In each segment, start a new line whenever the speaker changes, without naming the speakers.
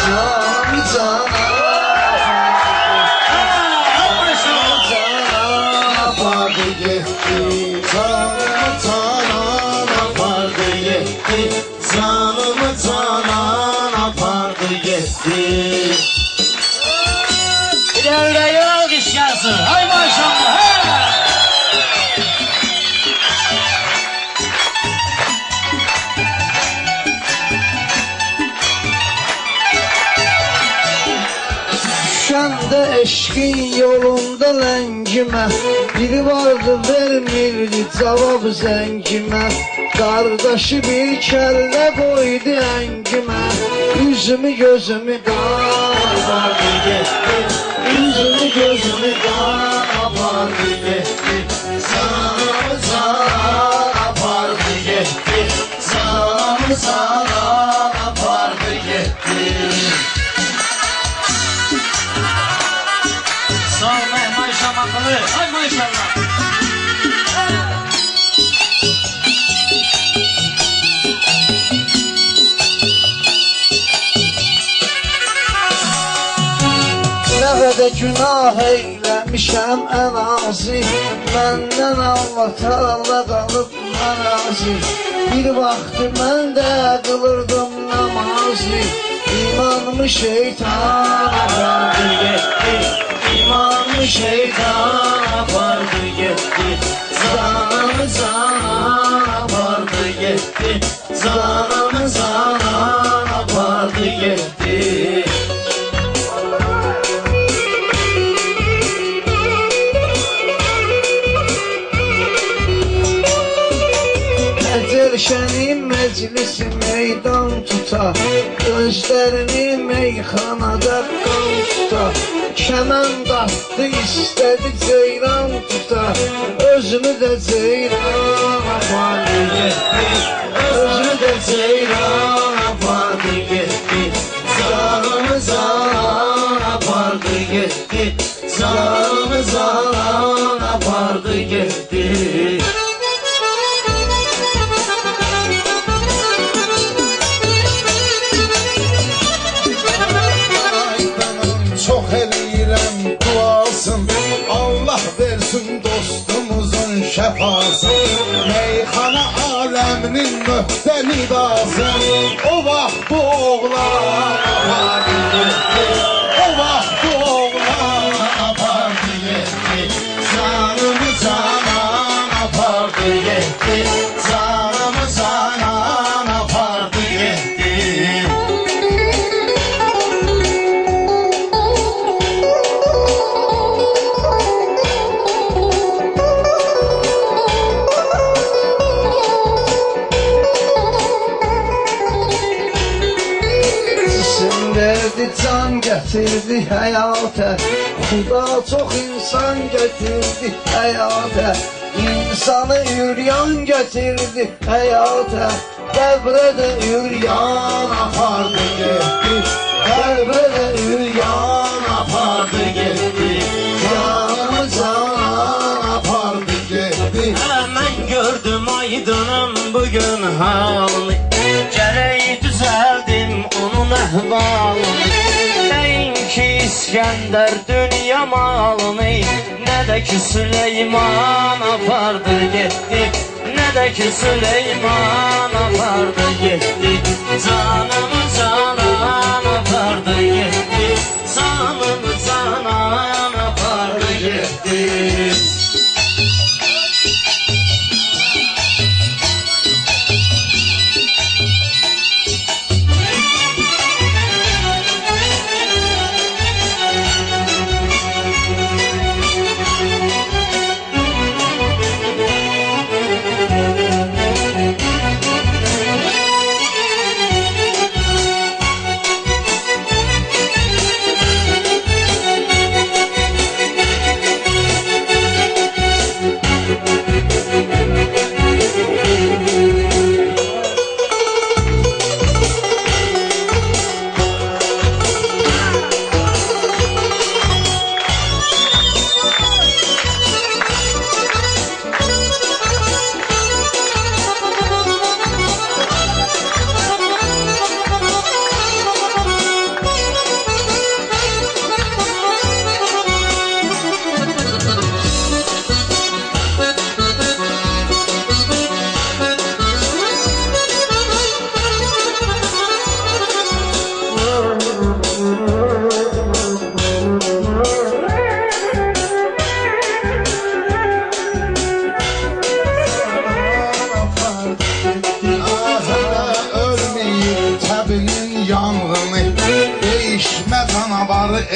Canım canan apardı gitti. Canım canan apardı gitti. Canım canan apardı gitti.
Bir de öyle yok iş yazsın. Hay maşallah. He.
Düşəndə eşqin yolunda ləngimə. Biri vardı vermirdi cavab zəngimə. Qardaşı bir kəllə qoydu əngimə. Üzümü gözümü qabardı getdi. Üzümü gözümü qabardı getdi. Canımı canan apardı getdi. Canımı canan apardı getdi.
Sağ ol maşallah. Hay maşallah.
Nə qədər günah eyləmişəm ən azı. Məndən Allah Teala qalıb narazı. Bir vaxtı mən də qılırdım namazı. İmanımı şeytan apardı getdi. İmanımı şeytan apardı getdi. Canımı canan apardı getdi. Canımı canan apardı getdi. Əcəlşənin məclisi meydan tuta. Gözlərini meyxanada qan tuta. Kəmən qatdı istədi ceyran tuta. Özümü də ceyran apardı getdi. Özümü də ceyran apardı getdi. Canımı canan apardı getdi. Canımı canan apardı getdi.
Çox eləyirəm duasın, Allah versin dostumuzun şəfasın. Meyxana aləminin möhtə nidasın. O vaxt bu oğlan apardı getdi. O vaxt bu oğlan apardı getdi. Canımı canan apardı getdi. Canımı canan apardı getdi.
Verdi can getirdi hayata. Xuda çok insan getirdi hayata. İnsanı üryan getirdi hayata. Qəbrə də üryan apardı getdi. Qəbrə də üryan apardı getdi. Canımı canan apardı getdi.
Mən gördüm aydınım bugün halını. Gərək düzəldim onun əhvalını. Nəinki İskəndər dünya malını, nə də ki Süleyman apardı getdi. Nə də ki Süleyman apardı getdi. Canımı canan apardı getdi. Canımı canan apardı getdi.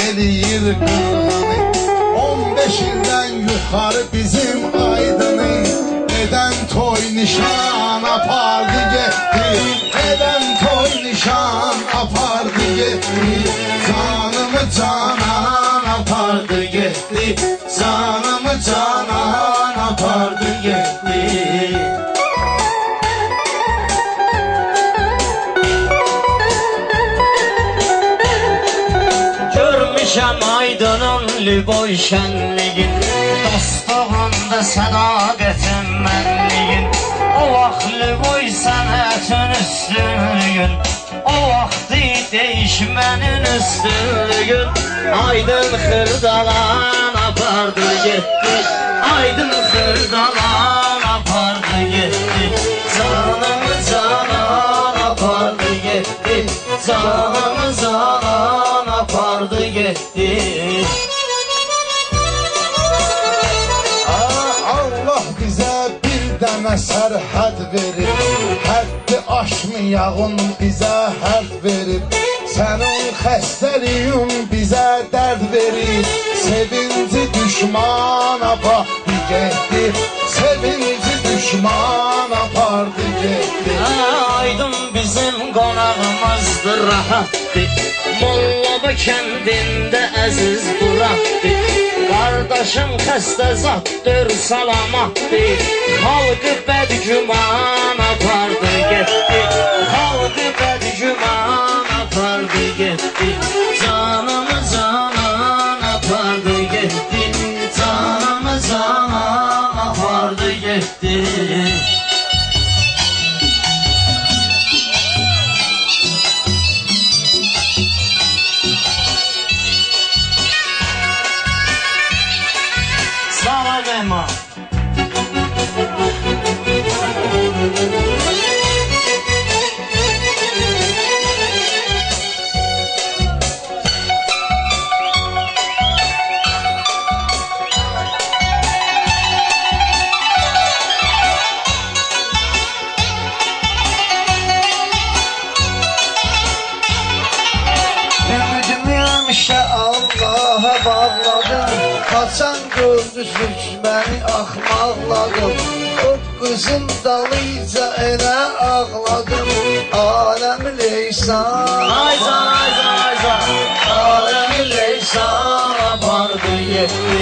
eləyir qırğanı 15-dən yuxarı bizim Aydını Edən toy nişan apardı getdi Edən toy nişan apardı getdi Canımı canan apardı getdi Canımı canan apardı getdi
Görmüşəm Aydının Lüboy şənliyin Dostluğunda sədaqətin mənliyin O vaxt Lüboy sənətin üstünlüyün O vaxtı değişmənin üstünlüyün Aydın xırdalan apardı getdi Aydın xırdalan apardı getdi Canımı canan apardı getdi Canımı canan apardı getdi
Allah bizə bir dənə sərhəd verib Həddi aşmayağın bizə hərd verib Sənin xəstəliyin bizə dərd verib Sevinci düşman apardı getdi Sevinci düşman apardı getdi
Aydın bizim qonağımızdır, rahatdır Mollaba kəndində əziz duratdır Qardaşım xəstə zatdır, salamatdır Xalqı bədgüman apardı getdi Xalqı bədgüman apardı getdi Canımı canan apardı getdi Canımı canan apardı getdi Sağ ol Mehman.
Ümidimi həmişə Allah'a bağladım Kaçan gördüsüz beni axmaqladım O qızın dalıyca elə ağladım Aləm leysan
Ayzan, ayzan, ayzan Alemi leysan apardı getdi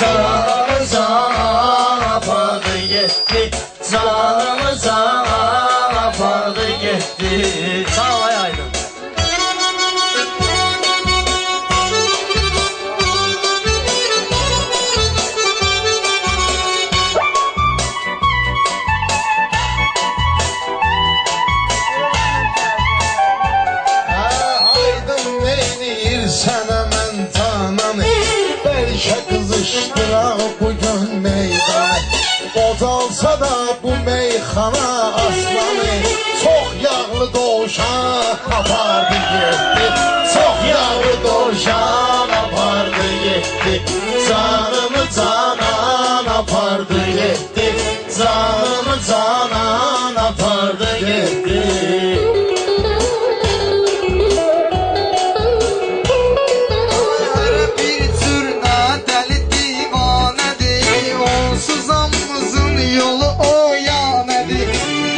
Canımı canan apardı getdi Canımı canan apardı getdi Sağ ol ay Aydın
Aydın neyniyir sənə mən cananı Bəlkə qızışdıraq bugün meydanı Bocalsa da bu meyxana aslanı Çox yağlı dovşan apardı getdi Çox yağlı dovşan apardı getdi Canımı canan apardı getdi Canımı canan apardı getdi
Hər bir cürnə dəli divanədir Onsuz amımızın yolu o yanədir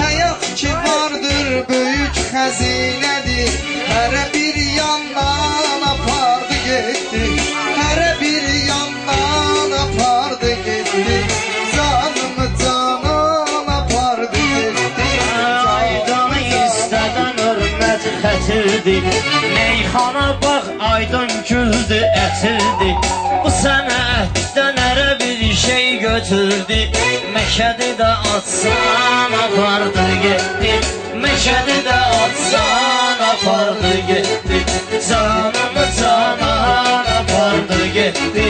Həyat ki vardır böyük xəzinədir Hər bir yandan apardı getdi Hər bir yandan apardı getdi Canımı canan apardı getdi
Aydanı istədən hörmət xətirdi Meyxana bax Aydın güldü ətirdi Bu sənətdən ərə bir şey götürdü Məşədi də atsan apardı getdi Məşədi də atsan apardı getdi Canımı canan apardı getdi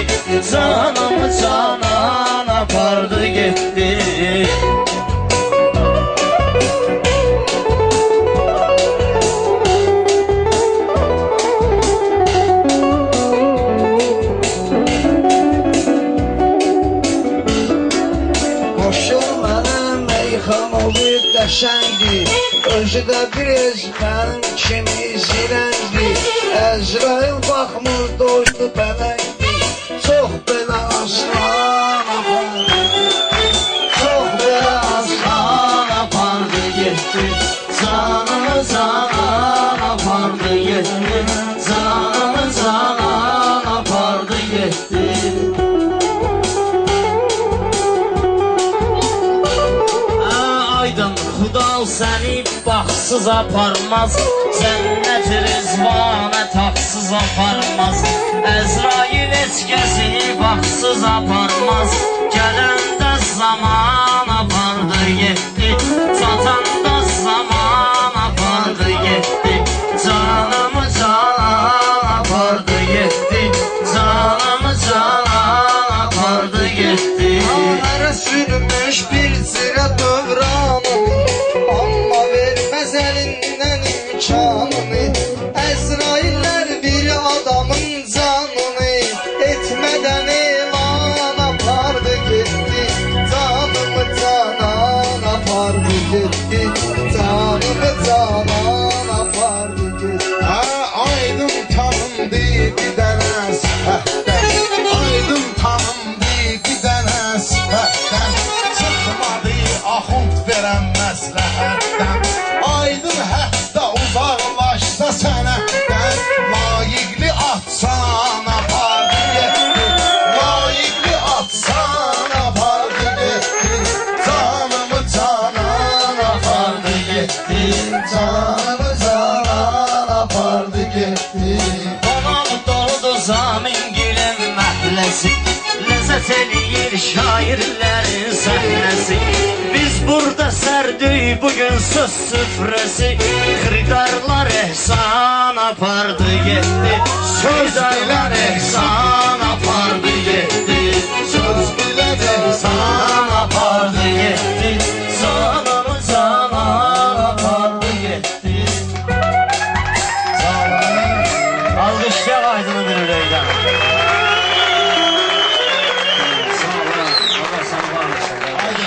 Canımı canan apardı getdi
Qoşul mənə meyxan olub qəşəngdir Özü də bir Öz mənim kimi zirəngdi Əzrail baxmır doydu bələkdi Çox belə aslan apardı Çox belə aslan apardı getdi
Canımı canan apardı gitti. Canımı canan apardı gitti. Aydın Xudal səni baxsız aparmaz Cənnət rizvanə taqsız aparmaz Əzrail heç kəsi baxsız aparmaz Gələndə zaman apardı getdi Çatanda zaman apardı getdi Canımı canan apardı getdi Canımı canan apardı getdi
Anara sürmüş bir sıra dövranını Amma verməz əlindən imkanını Əzraillər bir adamın canını Etmədən elan apardı getdi Canımı canan apardı getdi Canımı canan apardı getdi
Aydın tanındı bir dənə səhvdən Aydın tanındı bir dənə səhvdən Çıxmadı axund verən məsləhətdən Aydın hətta uzaqlaşsa sənətdən Layiqli atsan apardı getdi Layiqli atsan apardı getdi Canımı canan apardı getdi Canımı canan apardı getdi
Qonaq doldu zamin gülün məhləsi Ləzzət eləyir şairlərin səhnəsi Biz burada sərdük bugün söz süfrəsi Xridarlar ehsan apardı getdi
Söz
Xridarlar
verən
ehsan